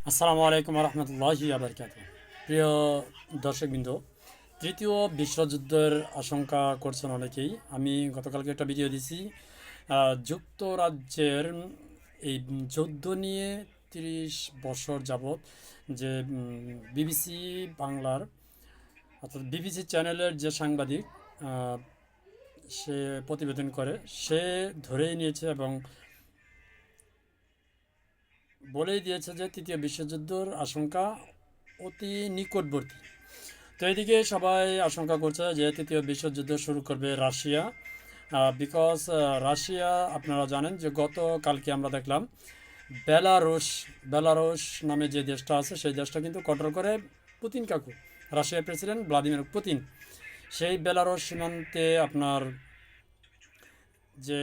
আসসালামু আলাইকুম রহমতুল্লাহি আবরকাতুহ। প্রিয় দর্শকবৃন্দ, তৃতীয় বিশ্বযুদ্ধের আশঙ্কা করছেন অনেকেই। আমি গতকালকে একটা ভিডিও দিছি যুক্তরাজ্যের এই যুদ্ধ নিয়ে 30 বছর যাবৎ যে বিবিসি বাংলার অর্থাৎ বিবিসি চ্যানেলের যে সাংবাদিক আহ, সে প্রতিবেদন করে, সে ধরেই নিয়েছে এবং বলেই দিয়েছে যে তৃতীয় বিশ্বযুদ্ধের আশঙ্কা অতি নিকটবর্তী। তো এদিকে সবাই আশঙ্কা করছে যে তৃতীয় বিশ্বযুদ্ধ শুরু করবে রাশিয়া, বিকজ রাশিয়া, আপনারা জানেন যে গতকালকে আমরা দেখলাম বেলারুশ বেলারুশ নামে যে দেশটা আছে সেই দেশটা কিন্তু কন্ট্রোল করে পুতিন কাকু, রাশিয়ার প্রেসিডেন্ট ভ্লাদিমির পুতিন। সেই বেলারুশ সীমান্তে আপনার যে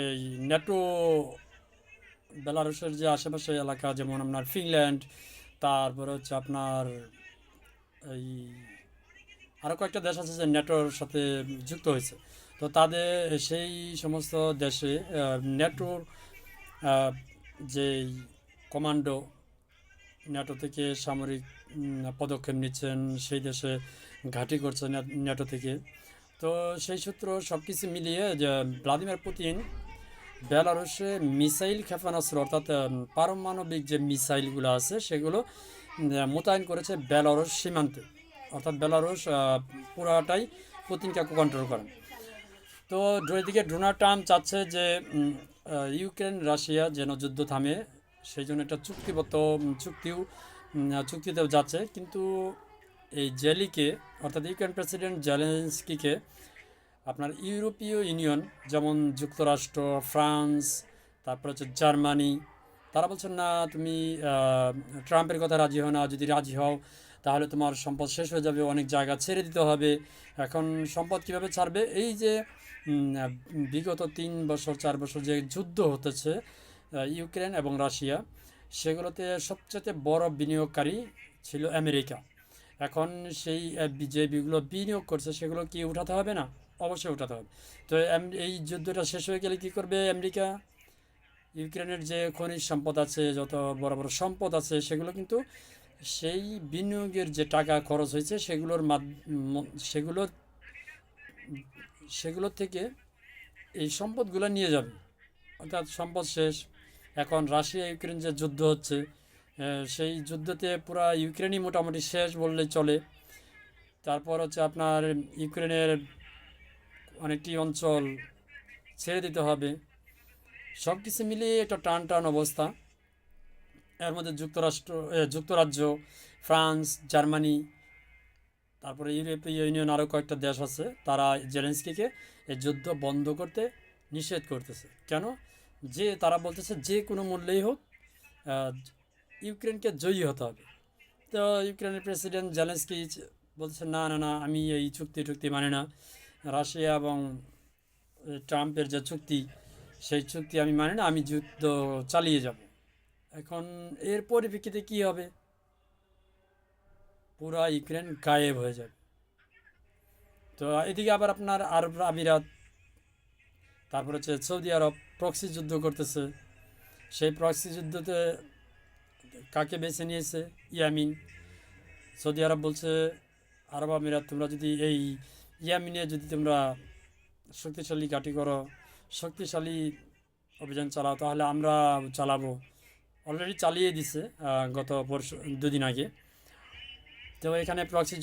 ন্যাটো, বেলারুশের যে আশেপাশে এলাকা যেমন আপনার ফিনল্যান্ড, তারপরে হচ্ছে আপনার এই আরও কয়েকটা দেশ আছে যে ন্যাটোর সাথে যুক্ত হয়েছে। তো তাদের সেই সমস্ত দেশে ন্যাটোর যে কমান্ডো, ন্যাটো থেকে সামরিক পদক্ষেপ নিচ্ছেন, সেই দেশে ঘাঁটি করছে ন্যাটো থেকে। তো সেই সূত্র সব কিছু মিলিয়ে যে ভ্লাদিমির পুতিন বেলারুশে মিসাইল ক্ষেপণাস্ত্র অর্থাৎ পারমাণবিক যে মিসাইলগুলো আছে সেগুলো মোতায়েন করেছে বেলারুশ সীমান্তে। অর্থাৎ বেলারুশ পুরাটাই পুতিনকে কন্ট্রোল করেন। তো এদিকে ডোনাল্ড ট্রাম্প চাচ্ছে যে ইউক্রেন রাশিয়া যেন যুদ্ধ থামে, সেই জন্য একটা চুক্তিবদ্ধ চুক্তিতেও যাচ্ছে। কিন্তু এই জেলিকে, অর্থাৎ ইউক্রেন প্রেসিডেন্ট জেলেনস্কিকে আপনার ইউরোপীয় ইউনিয়ন যেমন যুক্তরাষ্ট্র, ফ্রান্স, তারপর হচ্ছে জার্মানি, তারা বলছেন না তুমি ট্রাম্পের কথা রাজি হও না, যদি রাজি হও তাহলে তোমার সম্পদ শেষ হয়ে যাবে, অনেক জায়গা ছেড়ে দিতে হবে। এখন সম্পদ কিভাবে ছাড়বে? এই যে বিগত 3 বছর 4 বছর যে যুদ্ধ হতেছে ইউক্রেন এবং রাশিয়া, সেগুলোতে সবচেয়ে বড় বিনিয়োগকারী ছিল আমেরিকা। এখন সেই যেগুলো বিনিয়োগ করছে সেগুলো কি উঠাতে হবে না? অবশ্যই উঠাতে হবে। তো এই যুদ্ধটা শেষ হয়ে গেলে কি করবে আমেরিকা? ইউক্রেনের যে খনিজ সম্পদ আছে, যত বড় বড় সম্পদ আছে, সেগুলো কিন্তু সেই বিনিয়োগের যে টাকা খরচ হয়েছে সেগুলোর সেগুলোর থেকে এই সম্পদগুলো নিয়ে যাবে। অর্থাৎ সম্পদ শেষ। এখন রাশিয়া ইউক্রেন যে যুদ্ধ হচ্ছে, সেই যুদ্ধতে পুরা ইউক্রেনই মোটামুটি শেষ বললেই চলে। তারপর হচ্ছে আপনার ইউক্রেনের অনেকটি অঞ্চল ছেড়ে দিতে হবে। সব কিছু মিলিয়ে একটা টান টান অবস্থা। এর মধ্যে যুক্তরাজ্য, ফ্রান্স, জার্মানি, তারপরে ইউরোপীয় ইউনিয়ন আরও কয়েকটা দেশ আছে, তারা জেলেনস্কিকে এই যুদ্ধ বন্ধ করতে নিষেধ করতেছে। কেন? যে তারা বলতেছে যে কোনো মূল্যেই হোক আহ, ইউক্রেনকে জয়ী হতে হবে। তো ইউক্রেনের প্রেসিডেন্ট জেলেনস্কি বলছে না না না, আমি এই চুক্তি মানে না। রাশিয়া এবং ট্রাম্পের যে চুক্তি, সেই চুক্তি আমি মানি না, আমি যুদ্ধ চালিয়ে যাব। এখন এর পরিপ্রেক্ষিতে কী হবে? পুরা ইউক্রেন গায়েব হয়ে যাবে। তো এদিকে আবার আপনার আরব আমিরাত, তারপর হচ্ছে সৌদি আরব প্রক্সি যুদ্ধ করতেছে। সেই প্রক্সি যুদ্ধতে কাকে বেছে নিয়েছে? ইয়ামিন। সৌদি আরব বলছে, আরব আমিরাত, তোমরা যদি এই ইয়ামিনে যদি তোমরা শক্তিশালী ঘাঁটি করো, শক্তিশালী অভিযান চালাও, তাহলে আমরা চালাবো। অলরেডি চালিয়ে দিছে গত পরশু 2 দিন আগে। তো এখানে প্রক্সি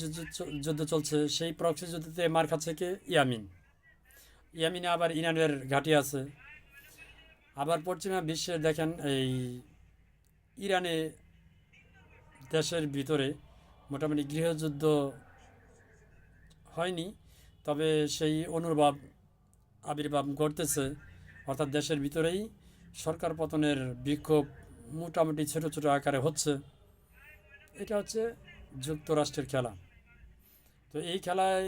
যুদ্ধ চলছে। সেই প্রক্সি যুদ্ধতে মার খাচ্ছে কে? ইয়ামিন। ইয়ামিনে আবার ইরানের ঘাঁটি আছে। আবার পশ্চিমা বিশ্বের দেখেন এই ইরানে, দেশের ভিতরে মোটামুটি গৃহযুদ্ধ হয়নি, তবে সেই আবির্ভাব ঘটতেছে। অর্থাৎ দেশের ভিতরেই সরকার পতনের বিক্ষোভ মোটামুটি ছোট ছোট আকারে হচ্ছে। এটা হচ্ছে যুক্তরাষ্ট্রের খেলা। তো এই খেলায়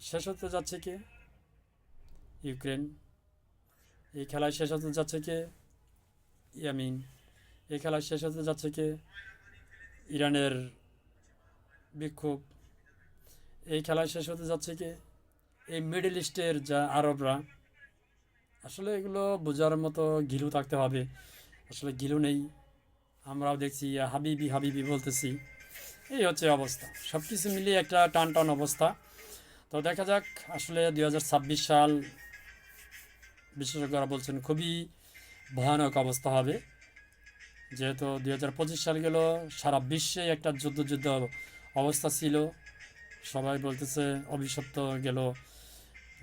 শেষ হতে যাচ্ছে কে? ইউক্রেন। এই খেলায় শেষ হতে যাচ্ছে কে? ইয়ামিন। এই খেলায় শেষ হতে যাচ্ছে কে? ইরানের বিক্ষোভ। এই খেলায় শেষ হতে যাচ্ছে কে? এই মিডল ইস্টের যা আরবরা। আসলে এগুলো বোঝার মতো গিলু থাকতে হবে। আসলে গিলু নেই। আমরাও দেখছি হাবিবি হাবিবি বলতেছি। এই হচ্ছে অবস্থা, সব কিছু মিলিয়ে একটা টান টান অবস্থা। তো দেখা যাক, আসলে 2026 সাল বিশেষজ্ঞরা বলছেন খুবই ভয়ানক অবস্থা হবে। যেহেতু 2025 সাল গেল, সারা বিশ্বে একটা যুদ্ধ যুদ্ধ অবস্থা ছিল। সবাই বলতেছে অভিশপ্ত গেল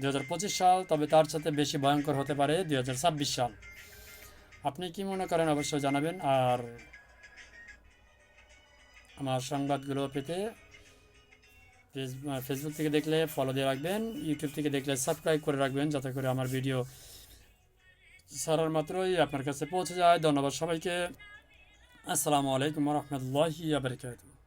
2025 সাল, তবে তার সাথে বেশি ভয়ঙ্কর হতে পারে 2026 সাল। আপনি কি মনে করেন অবশ্যই জানাবেন। আর আমার সংবাদগুলো পেতে ফেসবুক থেকে দেখলে ফলো দিয়ে রাখবেন, ইউটিউব থেকে দেখলে সাবস্ক্রাইব করে রাখবেন, যাতে করে আমার ভিডিও ছাড়ার মাত্রই আপনার কাছে পৌঁছে যায়। ধন্যবাদ সবাইকে। আসসালামু আলাইকুম রহমতুল্লাহি আবরকাতুহু।